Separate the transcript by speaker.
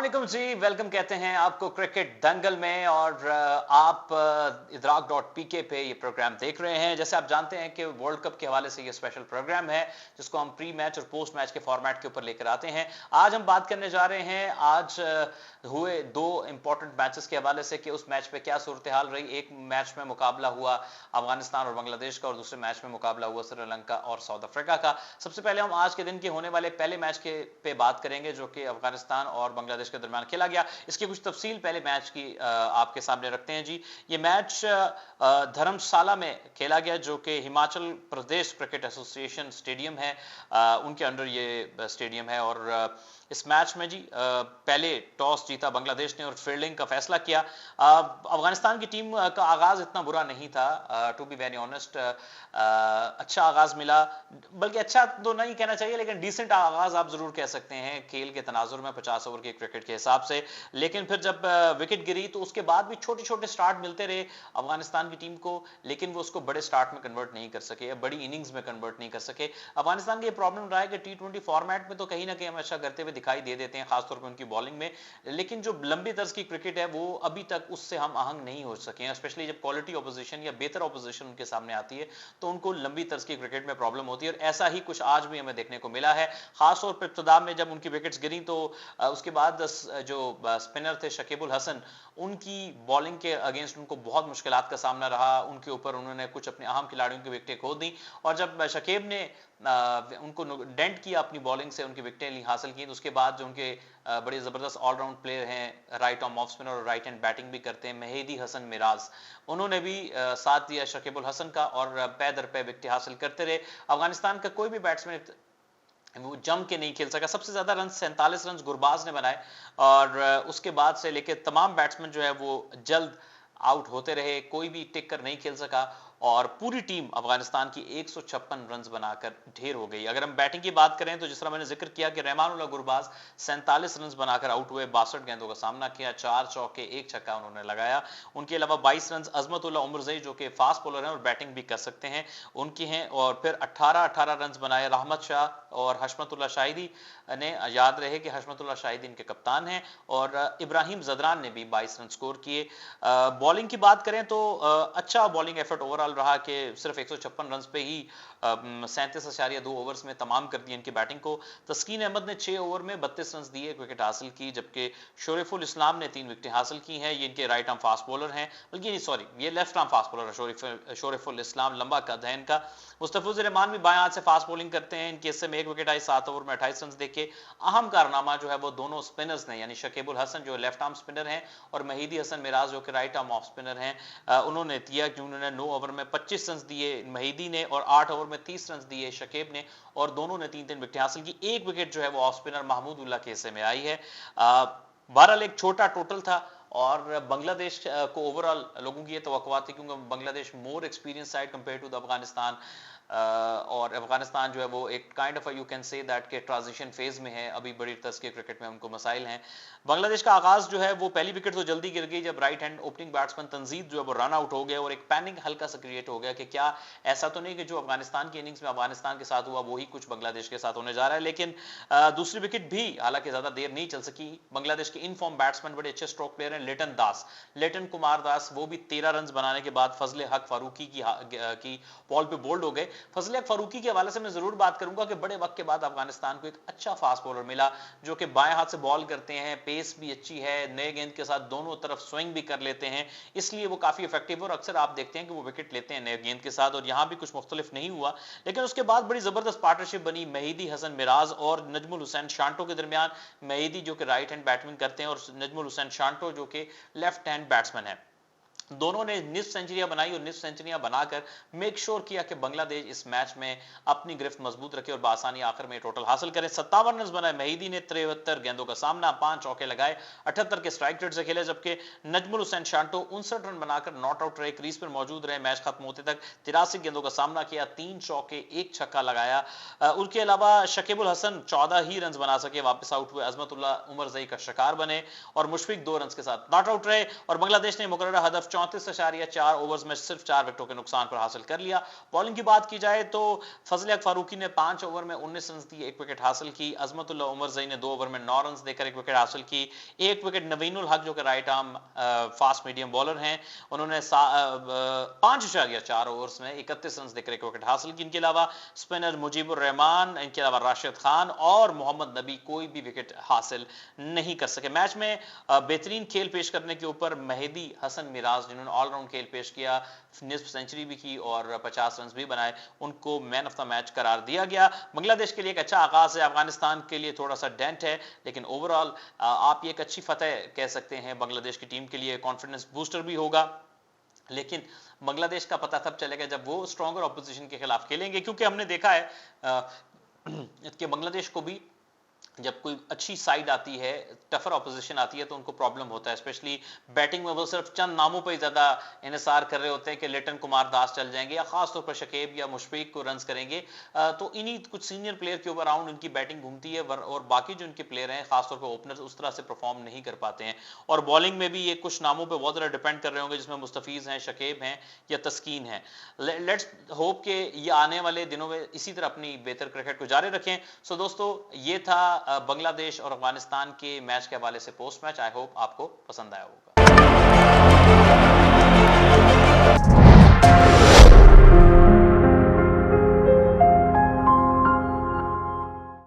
Speaker 1: वालेकुम जी, वेलकम कहते हैं आपको क्रिकेट दंगल में। और आप इदराक.pk पे ये प्रोग्राम देख रहे हैं। जैसे आप जानते हैं कि वर्ल्ड कप के हवाले से ये स्पेशल प्रोग्राम है जिसको हम प्री मैच और पोस्ट मैच के फॉर्मेट के ऊपर लेकर आते हैं। आज हम बात करने जा रहे हैं आज हुए दो इंपॉर्टेंट मैचेस के हवाले से कि उस मैच पे क्या सूरत हाल रही। एक मैच में मुकाबला हुआ अफगानिस्तान और बांग्लादेश का और दूसरे मैच में मुकाबला हुआ श्रीलंका और साउथ अफ्रीका का। सबसे पहले हम आज के दिन के होने वाले पहले मैच के पे बात करेंगे जो कि अफगानिस्तान और बांग्लादेश के दरमियान खेला गया। इसकी कुछ तफसील पहले मैच की आपके सामने रखते हैं जी। ये मैच धर्मशाला में खेला गया जो कि Himachal Pradesh cricket association stadium है, उनके अंडर ये स्टेडियम है। और इस मैच में जी पहले टॉस जीता बांग्लादेश ने और फील्डिंग का फैसला किया। अफगानिस्तान की टीम का आगाज इतना बुरा नहीं था, टू बी वेरी ऑनेस्ट। अच्छा आगाज मिला, बल्कि अच्छा तो नहीं कहना चाहिए लेकिन डिसेंट आगाज आप जरूर कह सकते हैं खेल के तनाजुर में 50 ओवर के क्रिकेट के हिसाब से। लेकिन फिर जब विकेट गिरी तो उसके बाद भी छोटे छोटे स्टार्ट मिलते रहे अफगानिस्तान की टीम को, लेकिन वो उसको बड़े स्टार्ट में कन्वर्ट नहीं कर सके या बड़ी इनिंग्स में कन्वर्ट नहीं कर सके। अफगानिस्तान की ये प्रॉब्लम रहा है कि T20 फॉर्मेट में तो कहीं ना कहीं हम अच्छा करते हुए दिखाई दे देते हैं, खासतौर पर उनकी बॉलिंग में। लेकिन जो लंबी तर्ज की क्रिकेट है वो अभी तक उससे हम आहंग नहीं हो सके हैं, स्पेशली जब क्वालिटी ऑपोजिशन या बेहतर ऑपोजिशन उनके सामने आती है तो उनको लंबी तर्ज की क्रिकेट में प्रॉब्लम होती है। और ऐसा ही कुछ आज भी हमें देखने को मिला है। खासतौर पर इब्तिदा में जब उनकी विकेट्स गिरी तो उसके बाद जो स्पिनर थे शकीबुल हसन, उनकी बॉलिंग के अगेंस्ट उनको बहुत मुश्किलात का सामना रहा। उनके ऊपर उन्होंने कुछ अपने अहम खिलाड़ियों की विकेटें खो दी और जब शकीब ने उनको डेंट किया अपनी बॉलिंग से, उनकी विकेटें हासिल की, तो उसके बाद जो उनके बड़े जबरदस्त ऑलराउंड प्लेयर हैं, राइट आर्म ऑफ स्पिनर और राइट हैंड बैटिंग भी करते हैं, मेहदी हसन मिराज, उन्होंने भी साथ दिया शकीबुल हसन का और पै दर पै विकेटें हासिल करते रहे। अफगानिस्तान का कोई भी बैट्समैन वो जम के नहीं खेल सका। सबसे ज्यादा रन 47 रन गुरबाज ने बनाए और उसके बाद से लेके तमाम बैट्समैन जो है वो जल्द आउट होते रहे, कोई भी टिक कर नहीं खेल सका और पूरी टीम अफगानिस्तान की 156 रन बनाकर ढेर हो गई। अगर हम बैटिंग की बात करें तो जिस तरह मैंने जिक्र किया कि रहमानुल्लाह गुरबाज 47 रन बनाकर आउट हुए, 62 गेंदों का सामना किया, 4 चौके 1 छक्का उन्होंने लगाया। उनके अलावा 22 रन अजमतुल्लाह उमरजई जो कि फास्ट बॉलर हैं और बैटिंग भी कर सकते हैं उनकी हैं। और फिर 18 रन बनाए रहमत शाह और हशमतुल्लाह शाहिदी ने। याद रहे कि हशमतुल्लाह शाहिदी इनके कप्तान हैं और इब्राहिम जदरान ने भी 22 रन स्कोर किए। बॉलिंग की बात करें तो अच्छा बॉलिंग एफर्ट ओवरऑल रहा कि सिर्फ 156 रन पे ही 37.2 ओवर्स में तमाम कर दी इनकी बैटिंग को। तस्कीन अहमद ने 6 ओवर में 32 रन दिए, एक विकेट हासिल की, जबकि शोरिफुल इस्लाम ने 3 विकेटें हासिल की हैं। ये इनके राइट आर्म फास्ट बॉलर हैं, बल्कि सॉरी ये लेफ्ट आर्म फास्ट बॉलर है शोरिफुल इस्लाम, लंबा कद है इनका। मुस्तफिजुर रहमान भी बाएं हाथ से फास्ट बॉलिंग करते हैं। इनके हिस्से में एक विकेट आई 7 ओवर में 28 रन देके। अहम कारनामा जो है वो दोनों स्पिनर्स ने, यानी शकीबुल हसन जो लेफ्ट आर्म स्पिनर हैं और मेहदी हसन मिराज जो कि राइट आर्म ऑफ स्पिनर हैं, उन्होंने दिया कि उन्होंने 9 ओवर में 25 रन दिए मेहदी ने और 8 ओवर में 30 रन दिए शकीब ने और दोनों ने 3-3 विकेटें हासिल की। एक विकेट जो है वो ऑफ स्पिनर महमूदुल्लाह के हिस्से में आई है। बहरहाल एक छोटा टोटल था और बांग्लादेश को ओवरऑल लोगों की ये तवक्कुआत थी क्योंकि Bangladesh more experience side compare to the Afghanistan. और अफगानिस्तान जो है वो एक kind of you can say that के ट्रांजिशन फेज में है, अभी बड़ी तर्ज के क्रिकेट में उनको मसाइल हैं। बांग्लादेश का आगाज जो है वो पहली विकेट तो जल्दी गिर गई जब right hand opening batsman Tanzid जो है वो रन आउट हो गया और एक पैनिक हल्का सा क्रिएट हो गया कि क्या ऐसा तो नहीं कि जो अफगानिस्तान की इनिंग्स में अफगानिस्तान के साथ हुआ वही कुछ बांग्लादेश के साथ होने जा रहा है। लेकिन दूसरी विकेट भी हालांकि ज्यादा देर नहीं चल सकी। बांग्लादेश के इनफॉर्म बैट्समैन बड़े अच्छे स्ट्रोक प्लेयर हैं लेटन कुमार दास, वो भी 13 रन बनाने के बाद फजले हक फारूकी की बॉल पे बोल्ड हो गए। फजले हक फारूकी के हवाले से मैं जरूर बात करूंगा कि बड़े वक्त के बाद अफगानिस्तान को एक अच्छा फास्ट बॉलर मिला जो कि बाएं हाथ से बॉल करते हैं, पेस भी अच्छी है, नए गेंद के साथ दोनों तरफ स्विंग भी कर लेते हैं, इसलिए वो काफी इफेक्टिव और अक्सर आप देखते हैं कि वो विकेट लेते हैं नए गेंद के साथ। और यहां भी कुछ मुख्तलिफ नहीं हुआ, लेकिन उसके बाद बड़ी जबरदस्त पार्टनरशिप बनी मेहदी हसन मिराज और नजमुल हुसैन शांटो के दरमियान। मेहदी जो कि राइट हैंड बैट्समैन करते हैं और नजमुल हुसैन शांटो जो कि लेफ्ट हैंड बैट्समैन है, दोनों ने निस्फ सेंचुरियां बनाई और निस्फ सेंचुरियां बनाकर मेक श्योर किया कि बांग्लादेश इस मैच में अपनी गिरफ्त मजबूत रखे और बासानी आखिर में टोटल हासिल करें। 57 रन बनाए मेहदी ने, 73 गेंदों का सामना, 5 चौके लगाए, 78 के स्ट्राइक रेट से खेले, जबकि नजमुल हुसैन शांटो 59 रन बनाकर नॉट आउट रहे, क्रीज पर मौजूद रहे, मैच खत्म होते तक 83 गेंदों का सामना किया, 3 चौके 1 छक्का लगाया। उनके अलावा शकीबुल हसन 14 ही रन बना सके, वापस आउट हुए, अजमतुल्लाह उमरजई का शिकार बने और मुशफिक 2 रन के साथ नॉट आउट रहे और बांग्लादेश ने मुकर्रर हदफ 34.4 ओवर्स में सिर्फ 4 विकेटों के नुकसान पर हासिल कर लिया। बॉलिंग की बात की जाए तो फजल हक फारूकी ने 5 ओवर में 19 रन दिए, 1 विकेट हासिल की। अजमतुल्लाह उमर ज़ई ने 2 ओवर में 9 रन देकर 1 विकेट हासिल की। 1 विकेट नवीनुल हक जो कि right arm fast medium bowler हैं, उन्होंने 5.4 ओवर्स में 31 रन देकर 1 विकेट हासिल की। इनके अलावा स्पिनर मुजीबुर रहमान, इनके अलावा राशिद खान और मोहम्मद नबी कोई भी विकेट हासिल नहीं कर सके। मैच में बेहतरीन खेल पेश करने के ऊपर मेहदी हसन मिराज, जिन्होंने ऑलराउंड खेल पेश किया, निस्फ सेंचुरी भी की और 50 रन भी बनाए, उनको मैन ऑफ द मैच करार दिया गया। बांग्लादेश के लिए एक अच्छा आगाज है, अफगानिस्तान के लिए थोड़ा सा डेंट है, लेकिन ओवरऑल आप ये एक अच्छी फतेह कह सकते हैं। बांग्लादेश की टीम के लिए कॉन्फिडेंस बूस्टर भी होगा, लेकिन बांग्लादेश का पता तब चलेगा जब वो स्ट्रॉन्गर ऑपोजिशन के खिलाफ खेलेंगे, क्योंकि हमने देखा है कि बांग्लादेश को भी जब कोई अच्छी साइड आती है, टफर ऑपोजिशन आती है, तो उनको प्रॉब्लम होता है। स्पेशली बैटिंग में वो सिर्फ चंद नामों पर ही ज्यादा इन्हिसार कर रहे होते हैं कि लिटन कुमार दास चल जाएंगे या खासतौर पर शकीब या मुशफीक को रन्स करेंगे, तो इन्हीं कुछ सीनियर प्लेयर के ऊपर अराउंड इनकी बैटिंग घूमती है, और बाकी जो इनके प्लेयर हैं खासतौर पर ओपनर्स उस तरह से परफॉर्म नहीं कर पाते हैं। और बॉलिंग में भी ये कुछ नामों पर बहुत ज्यादा डिपेंड कर रहे होंगे, जिसमें मुस्तफीज हैं, शकीब हैं या तस्कीन है। लेट्स होप कि ये आने वाले दिनों में इसी तरह अपनी बेहतर क्रिकेट को जारी रखें। सो दोस्तों, ये था बांग्लादेश और अफगानिस्तान के मैच के हवाले से पोस्ट मैच। आई होप आपको पसंद आया होगा।